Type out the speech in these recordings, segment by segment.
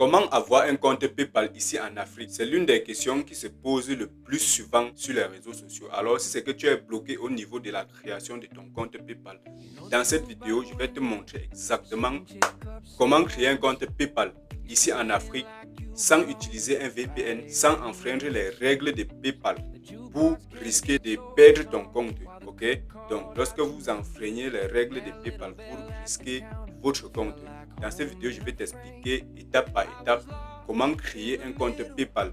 Comment avoir un compte PayPal ici en Afrique? C'est l'une des questions qui se pose le plus souvent sur les réseaux sociaux. Alors, si c'est que tu es bloqué au niveau de la création de ton compte PayPal, dans cette vidéo, je vais te montrer exactement comment créer un compte PayPal ici en Afrique sans utiliser un VPN, sans enfreindre les règles de PayPal pour risquer de perdre ton compte. Ok? Donc, lorsque vous enfreignez les règles de PayPal, vous risquez votre compte. Dans cette vidéo, je vais t'expliquer étape par étape comment créer un compte PayPal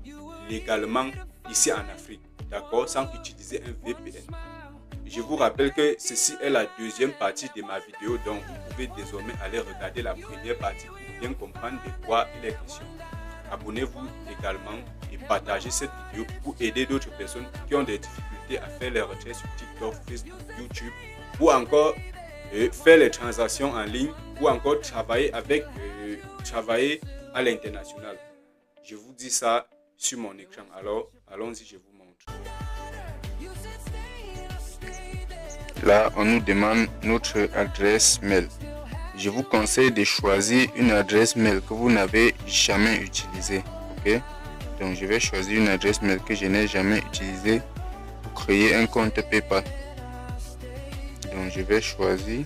légalement ici en Afrique, d'accord, sans utiliser un VPN. Je vous rappelle que ceci est la deuxième partie de ma vidéo, donc vous pouvez désormais aller regarder la première partie pour bien comprendre de quoi il est question. Abonnez-vous également et partagez cette vidéo pour aider d'autres personnes qui ont des difficultés à faire les recherches sur TikTok, Facebook, YouTube ou encore faire les transactions en ligne ou encore travailler à l'international. Je vous dis ça sur mon écran. Alors, allons-y, je vous montre. Là, on nous demande notre adresse mail. Je vous conseille de choisir une adresse mail que vous n'avez jamais utilisée. Ok? Donc, je vais choisir une adresse mail que je n'ai jamais utilisée pour créer un compte PayPal. Donc, je vais choisir.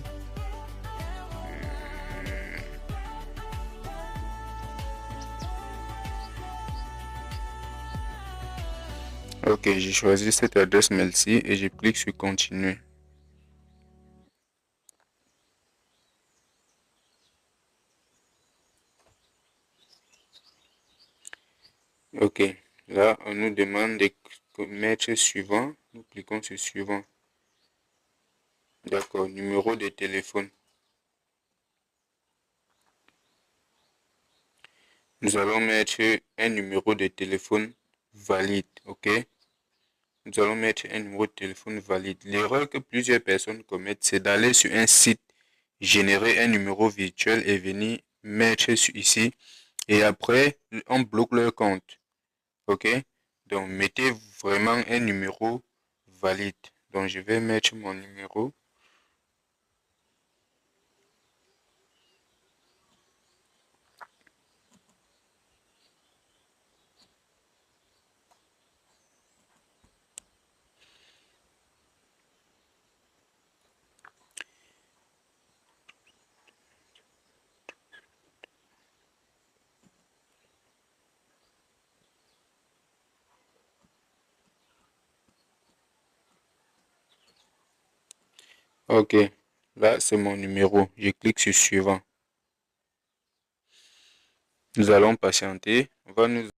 Ok, j'ai choisi cette adresse mail-ci et je clique sur continuer. Ok, là on nous demande de mettre suivant. Nous cliquons sur suivant. D'accord, numéro de téléphone. Nous allons mettre un numéro de téléphone valide. Ok, nous allons mettre un numéro de téléphone valide. L'erreur que plusieurs personnes commettent, c'est d'aller sur un site, générer un numéro virtuel et venir mettre ici. Et après, on bloque leur compte. Ok, donc mettez vraiment un numéro valide. Donc je vais mettre mon numéro. Ok, là c'est mon numéro. Je clique sur suivant. Nous allons patienter. On va nous